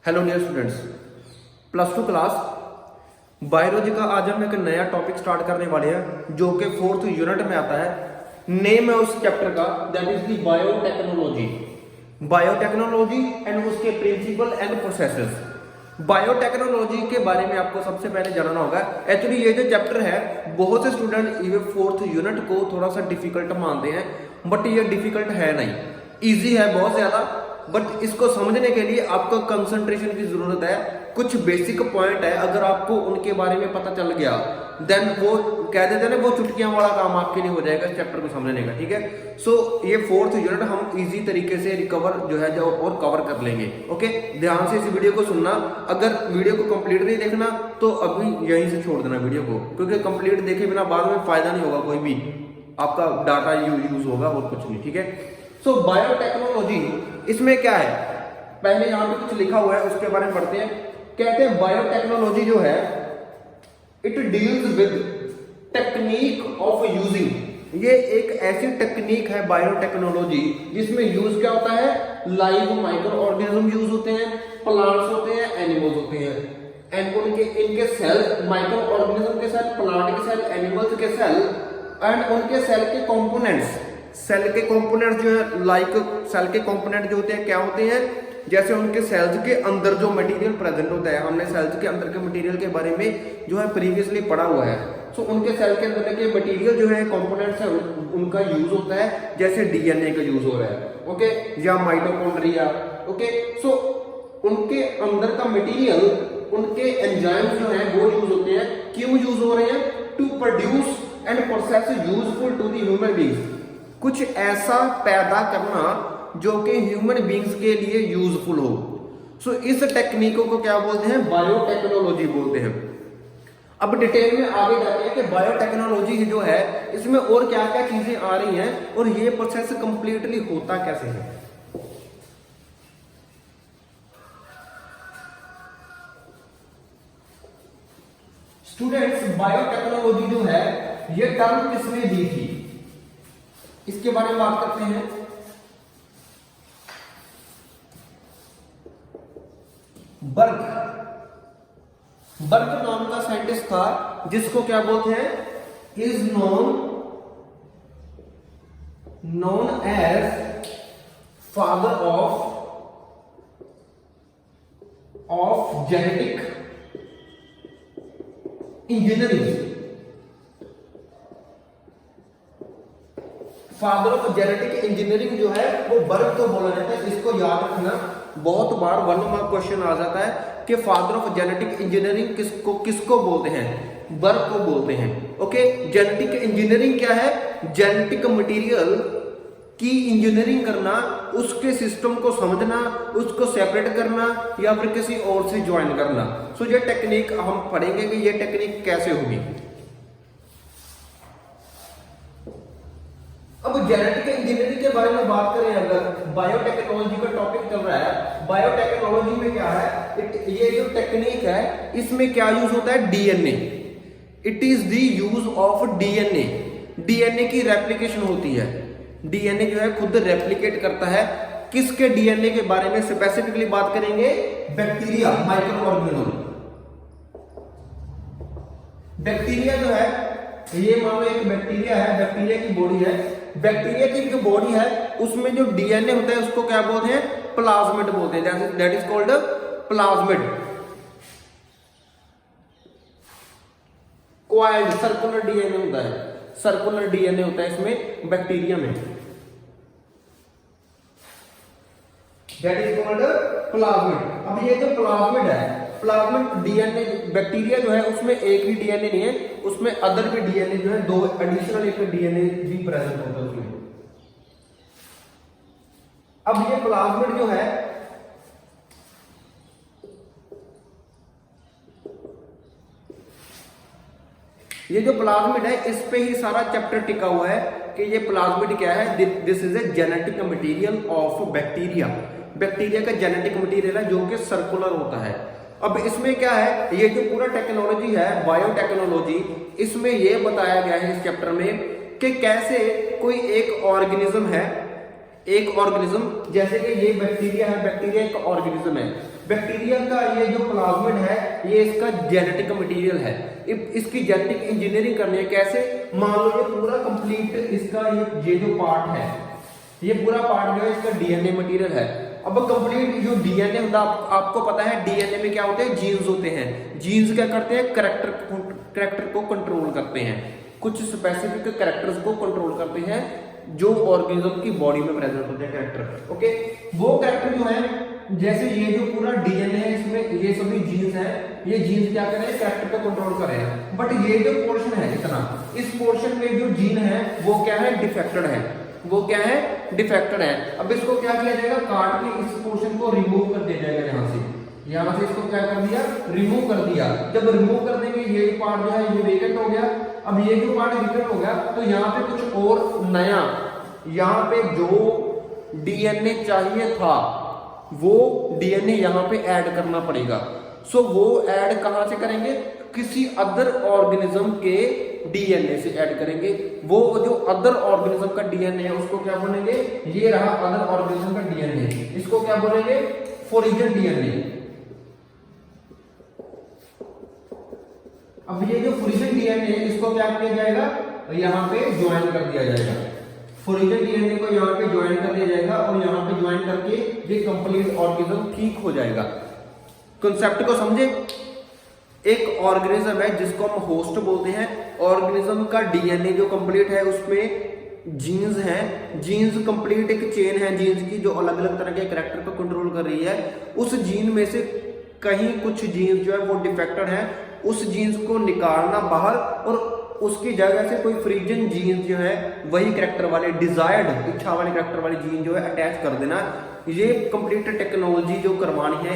Hello dear students, plus two class biology का आज हम एक नया टॉपिक स्टार्ट करने वाले हैं जो कि फोर्थ यूनिट में आता है। नेम है उस चैप्टर का that is the biotechnology. Biotechnology and उसके प्रिंसिपल एंड प्रोसेसेस। बायोटेक्नोलॉजी के बारे में आपको सबसे पहले जानना होगा। एक्चुअली ये जो चैप्टर है बहुत से स्टूडेंट ये फोर्थ यूनिट को थोड़ा सा डिफिकल्ट मानते हैं, बट ये डिफिकल्ट है नहीं, ईजी है बहुत ज्यादा। बट इसको समझने के लिए आपको कंसंट्रेशन की जरूरत है। कुछ बेसिक पॉइंट है, अगर आपको उनके बारे में पता चल गया देन वो कह देते हैं ना, वो चुटकियां वाला काम आपके लिए हो जाएगा इस चैप्टर को समझने का। ठीक है, सो ये फोर्थ यूनिट हम इजी तरीके से रिकवर जो है जो और कवर कर लेंगे। ओके, ध्यान से इस वीडियो को सुनना। अगर वीडियो को कंप्लीट नहीं देखना तो अभी यहीं से छोड़ देना वीडियो को, क्योंकि कंप्लीट देखे बिना बाद में फायदा नहीं होगा, कोई भी आपका डाटा यूज होगा और कुछ नहीं। ठीक है, सो बायोटेक्नोलॉजी इसमें क्या है, पहले यहां पे कुछ लिखा हुआ है उसके बारे में पढ़ते हैं। कहते हैं बायोटेक्नोलॉजी जो है it deals with technique of using. ये एक ऐसी टेक्निक है बायोटेक्नोलॉजी जिसमें यूज क्या होता है, लाइव माइक्रो ऑर्गेनिज्म यूज होते हैं, प्लांट्स होते हैं, एनिमल्स होते हैं, एंड इनके सेल, माइक्रो ऑर्गेनिज्म के सेल, प्लांट के सेल, एनिमल्स के सेल एंड उनके सेल के कंपोनेंट्स। सेल के कंपोनेंट्स जो है लाइक सेल के कंपोनेंट जो होते हैं क्या होते हैं, जैसे उनके सेल्स के अंदर जो मटेरियल प्रेजेंट होता है। हमने सेल्स के अंदर के मटेरियल के बारे में जो है प्रीवियसली पढ़ा हुआ है। सो उनके सेल के अंदर के मटेरियल जो है कंपोनेंट्स है उनका यूज होता है, जैसे डीएनए का यूज हो रहा है, ओके, या माइटोकॉन्ड्रिया। ओके, सो उनके अंदर का मटेरियल, उनके एंजाइम्स जो है वो यूज होते हैं। क्यों यूज हो रहे हैं? To produce and process useful to the human beings. कुछ ऐसा पैदा करना जो कि ह्यूमन बीइंग्स के लिए यूजफुल हो। सो इस टेक्निक को क्या बोलते हैं? बायोटेक्नोलॉजी बोलते हैं। अब डिटेल में आगे जाते हैं कि बायोटेक्नोलॉजी जो है इसमें और क्या क्या चीजें आ रही हैं और ये प्रोसेस कंप्लीटली होता कैसे है। स्टूडेंट्स, बायोटेक्नोलॉजी जो है ये टर्म किसने दी थी इसके बारे में बात करते हैं। बर्ग नाम का साइंटिस्ट था जिसको क्या बोलते हैं, is known as father of genetic engineering. Father of genetic engineering जो है वो बर्ग को बोला जाता है। इसको याद रखना, बहुत बार 1 मार्क क्वेश्चन आ जाता है कि फादर ऑफ जेनेटिक इंजीनियरिंग किसको बोलते हैं? बर्ग को बोलते हैं। ओके, जेनेटिक इंजीनियरिंग क्या है? जेनेटिक मटेरियल की इंजीनियरिंग करना, उसके सिस्टम को समझना, उसको सेपरेट करना या फिर किसी और से ज्वाइन करना। सो ये टेक्निक हम पढ़ेंगे कि ये टेक्निक कैसे होगी। अब जेनेटिक इंजीनियरिंग के बारे में बात करें, अगर बायोटेक्नोलॉजी का टॉपिक चल रहा है, बायोटेक्नोलॉजी में क्या है, ये जो टेक्निक है इसमें क्या यूज होता है? DNA. It is the use of DNA. DNA की रेप्लिकेशन होती है। डीएनए जो है खुद रेप्लिकेट करता है। किसके डीएनए के बारे में स्पेसिफिकली बात करेंगे? Bacteria, micro organism. बैक्टीरिया जो है, ये मान लो एक बैक्टीरिया है, बैक्टीरिया की बॉडी है। बैक्टीरिया की जो बॉडी है उसमें जो डीएनए होता है उसको क्या बोलते हैं? प्लाज्मिड बोलते हैं। That is called plasmid. Coiled circular DNA होता है, सर्कुलर डीएनए होता है इसमें बैक्टीरिया में। That is called plasmid. अब ये जो प्लाज्मिड है, प्लाज्मिड डीएनए, बैक्टीरिया जो है उसमें एक ही डीएनए नहीं है, उसमें अदर भी डीएनए जो है, 2 एडिशनल एक डीएनए भी प्रेजेंट होता है उसमें। अब ये प्लाज्मिड जो है ये जो प्लाज्मिड है इस पे ही सारा चैप्टर टिका हुआ है कि ये प्लाज्मिड क्या है। This is a genetic material of bacteria. Bacteria का जेनेटिक मटेरियल है जो कि सर्कुलर होता है। अब इसमें क्या है, ये जो पूरा टेक्नोलॉजी है बायोटेक्नोलॉजी, इसमें ये बताया गया है इस चैप्टर में कि कैसे कोई एक ऑर्गेनिज्म है, एक ऑर्गेनिज्म जैसे कि ये बैक्टीरिया है, बैक्टीरिया एक ऑर्गेनिज्म है, बैक्टीरिया का ये जो प्लाज्मिड है ये इसका जेनेटिक मटेरियल है। इसकी जेनेटिक इंजीनियरिंग करनी है कैसे, मान लो ये पूरा कंप्लीट इसका ये जो पार्ट है, ये पूरा पार्ट जो है इसका डीएनए मटेरियल है। अब कंप्लीट जो डीएनए होता है आपको पता है डीएनए में क्या होते हैं, जीन्स होते हैं। जीन्स क्या करते हैं, कैरेक्टर को कंट्रोल करते हैं, कुछ स्पेसिफिक कैरेक्टर्स को कंट्रोल करते हैं जो ऑर्गेनिज्म की बॉडी में प्रेजेंट होते हैं कैरेक्टर। ओके, वो कैरेक्टर जो है जैसे ये जो पूरा डीएनए है इसमें ये सभी जीन्स हैं, ये जीन्स क्या कर रहे हैं, कैरेक्टर को कंट्रोल कर रहे हैं। बट ये जो पोर्शन है इतना, इस पोर्शन में जो जीन है वो क्या है, डिफेक्टेड है। वो क्या है, डिफेक्टेड है। अब इसको क्या किया जाएगा, काट के इस पोर्शन को रिमूव कर दिया जाएगा। यहाँ से इसको क्या कर दिया, रिमूव कर दिया। जब रिमूव कर देंगे ये पार्ट जो है ये वेकेंट हो गया। अब ये जो पार्ट वेकेंट हो गया तो यहाँ पे कुछ और नया, यहाँ पे जो डीएनए चाहिए था वो डीएनए यहाँ पे ऐड करना पड़ेगा। सो वो ऐड कहां से करेंगे, किसी अदर ऑर्गेनिज्म के डीएनए से ऐड करेंगे। वो जो अदर ऑर्गेनिज्म का डीएनए है उसको क्या बोलेंगे, ये रहा अदर ऑर्गेनिज्म का डीएनए, इसको क्या बोलेंगे, फॉरेन डीएनए। अब ये जो फॉरेन डीएनए इसको क्या किया जाएगा, यहाँ पे ज्वाइन कर दिया जाएगा। फॉरेन डीएनए को यहाँ पे ज्वाइन कर दिया जाएगा और यहाँ पे ज्वाइन करके ये कंप्लीट ऑर्गेनिज्म ठीक हो जाएगा। कॉन्सेप्ट को समझे, एक ऑर्गेनिज्म है जिसको हम होस्ट बोलते हैं। ऑर्गेनिज्म का डीएनए जो कंप्लीट है उसमें जीन्स हैं, जीन्स कंप्लीट एक चेन है जीन्स की जो अलग अलग तरह के कैरेक्टर को कंट्रोल कर रही है। उस जीन में से कहीं कुछ जीन्स जो है वो डिफेक्टेड है, उस जीन्स को निकालना बाहर और उसकी जगह से कोई फ्रीजन जीन जो है वही कैरेक्टर वाले डिजायर्ड इच्छा वाले कैरेक्टर वाले जीन जो है अटैच कर देना। ये कंप्लीट टेक्नोलॉजी जो करवानी है,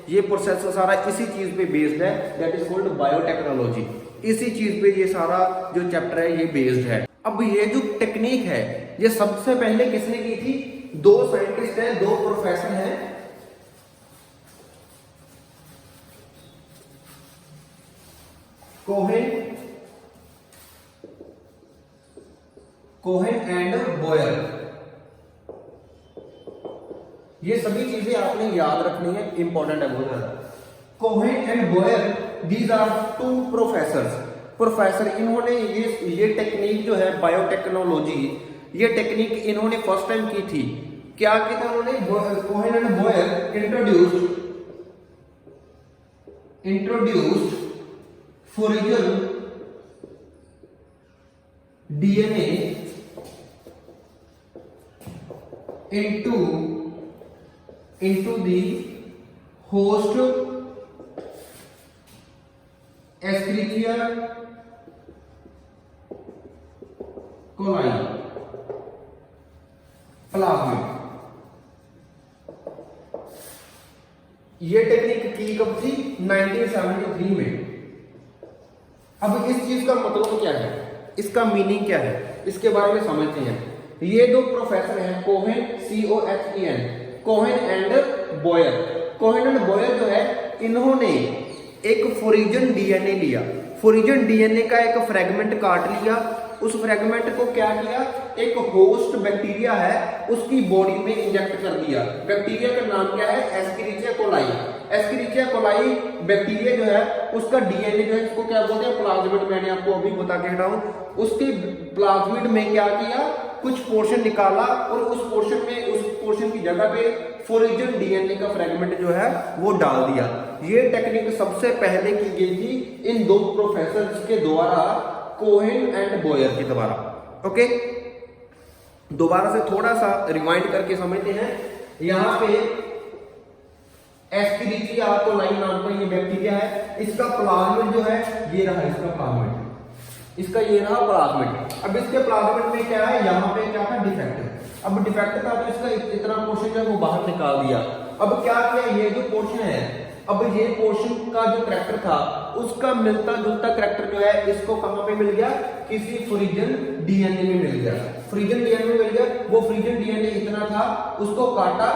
ये प्रोसेस सारा इसी चीज पे बेस्ड है, दैट इज कॉल्ड बायोटेक्नोलॉजी। इसी चीज पे ये सारा जो चैप्टर है ये बेस्ड है। अब ये जो टेक्निक है ये सबसे पहले किसने की थी, दो साइंटिस्ट हैं, दो प्रोफेसर हैं, कोहेन एंड बॉयर। ये सभी चीजें आपने याद रखनी है, इंपॉर्टेंट है बहुत ज्यादा। Cohen and Boyer, these are two professor. इन्होंने ये टेक्निक जो है बायोटेक्नोलॉजी, ये टेक्निक इन्होंने फर्स्ट टाइम की थी। क्या किया था उन्होंने, Cohen and Boyer introduced foreign DNA into the host Escherichia coli plasmid. ये टेक्निक की कब थी, 1973 में। अब इस चीज का मतलब क्या है, इसका मीनिंग क्या है, इसके बारे में समझते हैं। ये दो प्रोफेसर हैं, Cohen COHEN, Cohen and Boyer. Cohen and Boyer जो है इन्होंने एक फॉरेन डीएनए लिया, फॉरेन डीएनए का एक फ्रेगमेंट काट लिया। उस फ्रेगमेंट को क्या किया, एक होस्ट बैक्टीरिया है उसकी बॉडी में इंजेक्ट कर दिया। बैक्टीरिया का नाम क्या है, एस्केरिचिया कोलाई। एस्केरिचिया कोलाई बैक्टीरिया जो है उसका डीएनए जो है इसको क्या बोलते हैं, प्लाज्मिड। मैंने आपको अभी बता के हटाऊं, उसके प्लाज्मिड में क्या किया, कुछ पोर्शन निकाला और उस पोर्शन की जगह पे फॉरेन डीएनए का फ्रेगमेंट जो है वो डाल दिया। ये टेक्निक सबसे पहले की गई थी इन दो प्रोफेसर के द्वारा, कोहेन एंड बॉयर के द्वारा। ओके, दोबारा से थोड़ा सा रिवाइंड करके समझते हैं। यहाँ पे एस्केरिचिया कोलाई नाम का ये बैक्टीरिया है, इसका प्लाज्मिड जो है ये रहा, इसका प्लाज्मिड, इसका ये रहा प्लाज्मिड। अब इसके प्लाज्मिड में क्या है, यहाँ पे क्या था, डिफेक्ट। अब डिफेक्ट था तो इसका इतना पोर्शन जो है वो बाहर निकाल दिया। अब क्या किया, ये जो पोर्शन है, अब ये पोर्शन का जो कैरेक्टर था उसका मिलता जुलता कैरेक्टर जो है इसको कहां पे मिल गया, किसी फ्रीजन डीएनए में मिल गया। फ्रीजन डीएनए में मिल गया, वो फ्रीजन डीएनए इतना था, उसको काटा,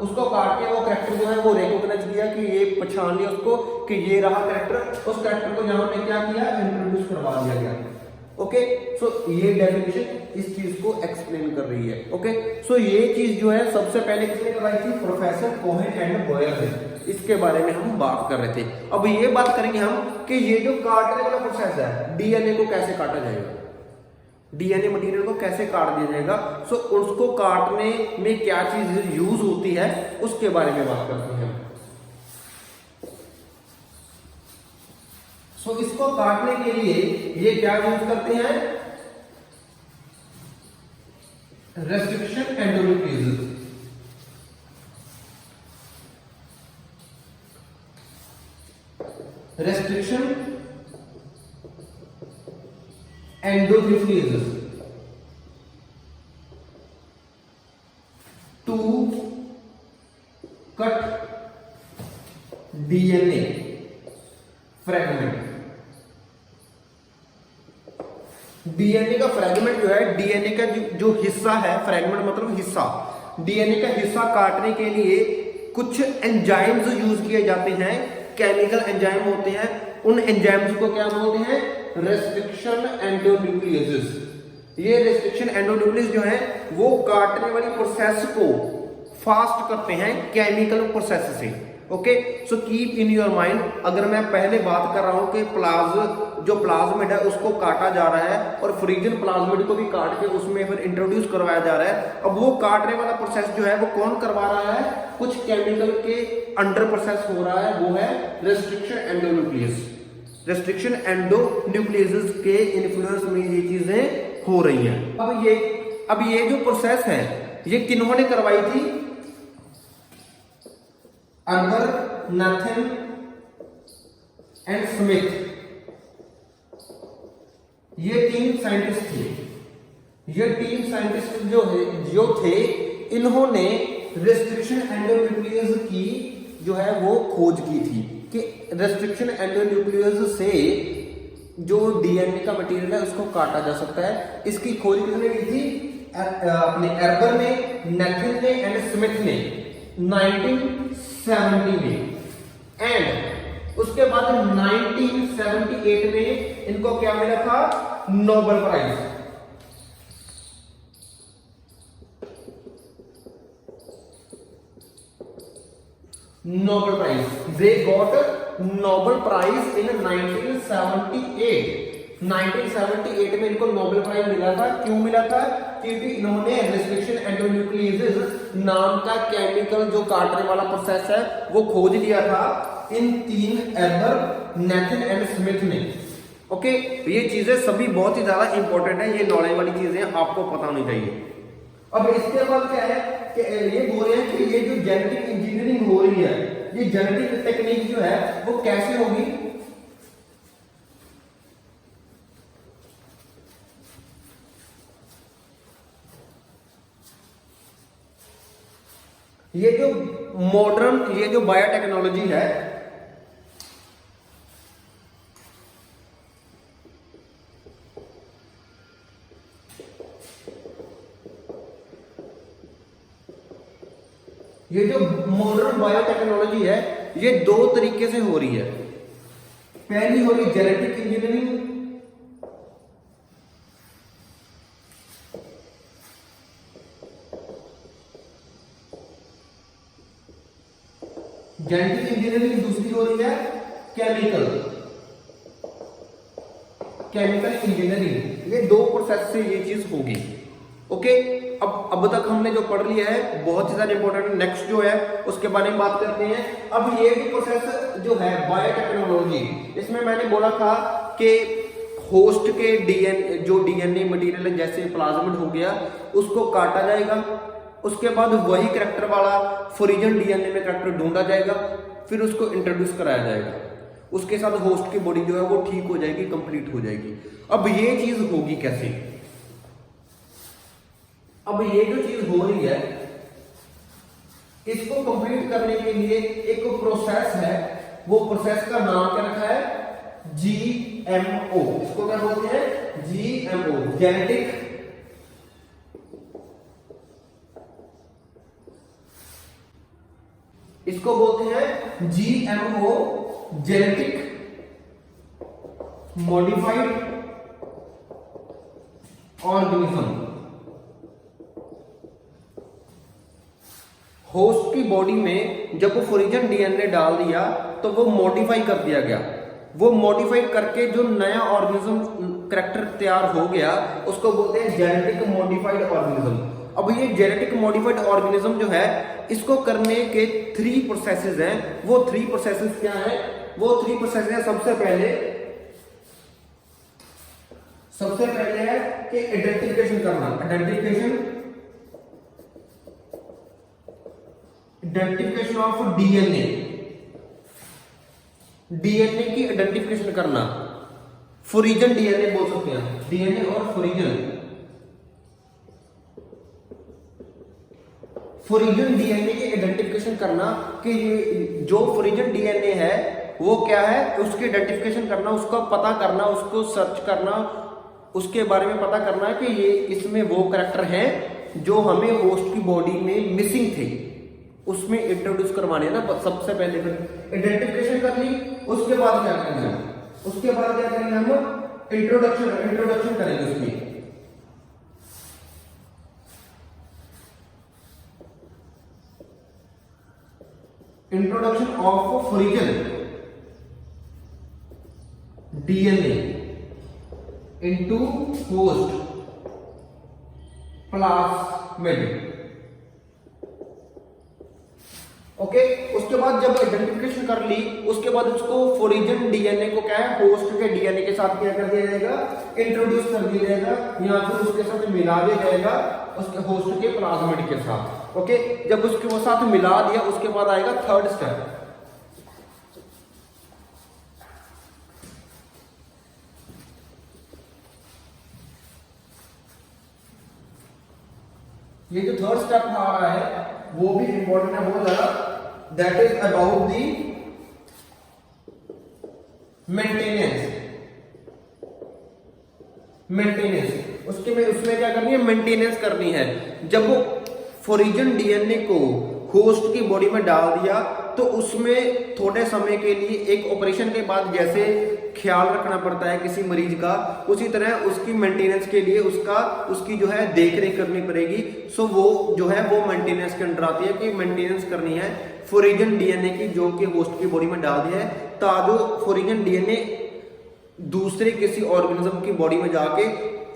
उसको काट के वो कैरेक्टर जो है वो रिकॉग्नाइज किया कि ये पहचान लिया उसको कि ये रहा कैरेक्टर। उस कैरेक्टर को यहाँ पे क्या किया, इंट्रोड्यूस करवा दिया गया। ओके, सो ये डेफिनेशन इस चीज को एक्सप्लेन कर रही है। ओके, सो ये चीज जो है सबसे पहले किसने कराई थी, प्रोफेसर कोहेन एंड बॉयर ने। इसके बारे में हम बात कर रहे थे। अब ये बात करेंगे हम कि ये जो काटने वाला प्रोसेस है, डीएनए को कैसे काटा जाएगा, डीएनए मटेरियल को कैसे काट दिया जाएगा। सो उसको काटने में क्या चीज यूज होती है उसके बारे में बात करते हैं। सो इसको काटने के लिए ये क्या यूज करते हैं, restriction endonucleases. Restriction endonucleases to cut DNA fragment. DNA का फ्रेगमेंट जो है, डीएनए का जो हिस्सा है, फ्रेगमेंट मतलब हिस्सा, डीएनए का हिस्सा काटने के लिए कुछ एंजाइम्स यूज किए जाते हैं, केमिकल एंजाइम होते हैं। उन एंजाइम्स को क्या बोलते हैं, रेस्ट्रिक्शन एंडोन्यूक्लियोसिस। ये रेस्ट्रिक्शन एंडोन्यूक्लियोसिस जो है वो काटने वाली प्रोसेस को फास्ट करते हैं केमिकल प्रोसेस से। Okay, so keep in your mind, अगर मैं पहले बात कर रहा हूं कि जो प्लाज्मिड है उसको काटा जा रहा है और फ्रीजन प्लाज्मिड को भी काट के उसमें फिर इंट्रोड्यूस करवाया जा रहा है। अब वो काटने वाला प्रोसेस जो है वो कौन करवा रहा है, कुछ केमिकल के अंडर प्रोसेस हो रहा है, वो है रेस्ट्रिक्शन एंडोन्यूक्लियस। रेस्ट्रिक्शन एंडोन्यूक्लियस के इन्फ्लुएंस में ये चीजें हो रही हैं। अब ये जो प्रोसेस है ये किन्होंने करवाई थी, अर्बर, नैथन एंड स्मिथ, ये तीन साइंटिस्ट थे। ये तीन साइंटिस्ट जो थे इन्होंने रेस्ट्रिक्शन एंडोन्यूक्लियस की जो है वो खोज की थी कि रेस्ट्रिक्शन एंडोन्यूक्लियस से जो डीएनए का मटेरियल है उसको काटा जा सकता है। इसकी खोज किसने की थी, अपने अर्बर ने, नैथन ने एंड स्मिथ ने 1970 में। एंड उसके बाद 1978 में इनको क्या मिला था, Nobel prize. Nobel prize, they got Nobel prize in 1978। 1978 में इनको नोबेल प्राइज मिला था। क्यों मिला था, क्योंकि इन्होंने रेस्ट्रिक्शन एंडोन्यूक्लियोसिस नाम का केमिकल जो काटने वाला प्रोसेस है वो खोज लिया था इन तीन, अर्बर, नैथन एंड स्मिथ ने। ओके, ये चीजें सभी बहुत ही ज्यादा इंपॉर्टेंट है, ये नॉलेज वाली चीजें आपको पता होनी चाहिए। अब इसके बाद क्या है कि ये बोल रहे हैं कि ये जो जेनेटिक इंजीनियरिंग हो रही है, ये जेनेटिक टेक्निक जो है वो कैसे होगी, ये जो मॉडर्न, ये जो बायोटेक्नोलॉजी है, ये जो मॉडर्न बायोटेक्नोलॉजी है ये दो तरीके से हो रही है। पहली हो रही जेनेटिक इंजीनियरिंग, जेनेटिक इंजीनियरिंग, दूसरी हो रही है केमिकल इंजीनियरिंग। ये दो प्रोसेस से ये चीज होगी। ओके, अब तक हमने जो पढ़ लिया है बहुत ही ज्यादा इंपॉर्टेंट। नेक्स्ट जो है उसके बारे में बात करते हैं। अब ये जो प्रोसेस जो है बायोटेक्नोलॉजी, इसमें मैंने बोला था कि होस्ट के डीएनए मटेरियल जैसे प्लाज्मिड हो गया उसको काटा जाएगा, उसके बाद वही करैक्टर वाला फ्रीजन डीएनए में करैक्टर ढूंढा जाएगा, फिर उसको इंट्रोड्यूस कराया जाएगा, उसके साथ होस्ट की बॉडी जो है वो ठीक हो जाएगी, कंप्लीट हो जाएगी। अब ये चीज होगी कैसे, अब ये जो चीज हो रही है इसको कंप्लीट करने के लिए एक प्रोसेस है, वो प्रोसेस का नाम क्या रखा है, जीएमओ। इसको क्या बोलते हैं, जीएमओ, जेनेटिक इसको बोलते हैं GMO, genetic modified organism. Host की बॉडी में जब वो फोरिजन डीएनए डाल दिया तो वो मॉडिफाई कर दिया गया। वो मॉडिफाइड करके जो नया ऑर्गेनिज्म कैरेक्टर तैयार हो गया उसको बोलते हैं जेनेटिक मॉडिफाइड ऑर्गेनिज्म। अब ये जेनेटिक मॉडिफाइड ऑर्गेनिज्म जो है इसको करने के 3 प्रोसेसेस हैं। वो 3 प्रोसेसेस क्या है? वो 3 प्रोसेस है। सबसे पहले है कि आइडेंटिफिकेशन करना। आइडेंटिफिकेशन ऑफ डीएनए की आइडेंटिफिकेशन करना। फोरिजन डीएनए बोल सकते हैं, डीएनए और फोरिजन डीएनए की आइडेंटिफिकेशन करना कि जो फोरिजन डीएनए है वो क्या है, उसकी आइडेंटिफिकेशन करना, उसका पता करना, उसको सर्च करना, उसके बारे में पता करना है कि ये इसमें वो करैक्टर हैं जो हमें होस्ट की बॉडी में मिसिंग थे, उसमें इंट्रोड्यूस करवाने ना। सबसे पहले आइडेंटिफिकेशन कर ली, उसके बाद क्या करेंगे हम इंट्रोडक्शन करेंगे उसकी। Introduction of foreign DNA into host plasmid. Okay, उसके बाद जब आइडेंटिफिकेशन कर ली उसके बाद उसको फोरिजन डीएनए को क्या है, होस्ट के डीएनए के साथ क्या कर दिया जाएगा, इंट्रोड्यूस कर दिया जाएगा, या फिर उसके साथ मिला दिया जाएगा उसके होस्ट के प्लाज्मिड के साथ। ओके, जब उसके वो साथ मिला दिया उसके बाद आएगा थर्ड स्टेप। ये जो थर्ड स्टेप आ रहा है वो भी इंपॉर्टेंट है बहुत ज्यादा। That is about the maintenance. उसमें क्या करनी है, मेंटेनेंस करनी है। जब वो फोरिजन डीएनए को होस्ट की बॉडी में डाल दिया तो उसमें थोड़े समय के लिए एक ऑपरेशन के बाद जैसे ख्याल रखना पड़ता है किसी मरीज का, उसी तरह उसकी मेंटेनेंस के लिए उसकी जो है देख रेख करनी पड़ेगी। सो वो जो है वो मेंटेनेंस के अंडर आती है कि मेंटेनेंस करनी है फोरिजन डीएनए की जो कि होस्ट की बॉडी में डाल दिया है, ताकि फोरिजन डीएनए दूसरे किसी ऑर्गेनिज्म की बॉडी में जाके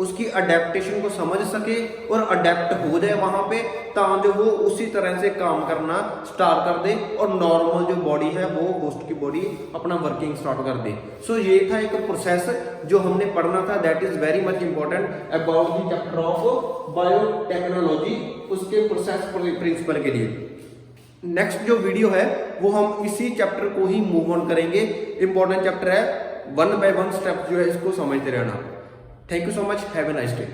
उसकी अडेप्टेशन को समझ सके और अडेप्ट हो जाए वहां पे, ताकि वो उसी तरह से काम करना स्टार्ट कर दे और नॉर्मल जो बॉडी है वो होस्ट की बॉडी अपना वर्किंग स्टार्ट कर दे। सो ये था एक प्रोसेस जो हमने पढ़ना था। That is very much important about the chapter of biotechnology, उसके प्रोसेस प्रिंसिपल के लिए। नेक्स्ट जो वीडियो है वो हम इसी चैप्टर को ही मूव ऑन करेंगे। इंपॉर्टेंट चैप्टर है, 1 बाय 1 स्टेप जो है इसको समझते रहना। Thank you so much, have a nice day.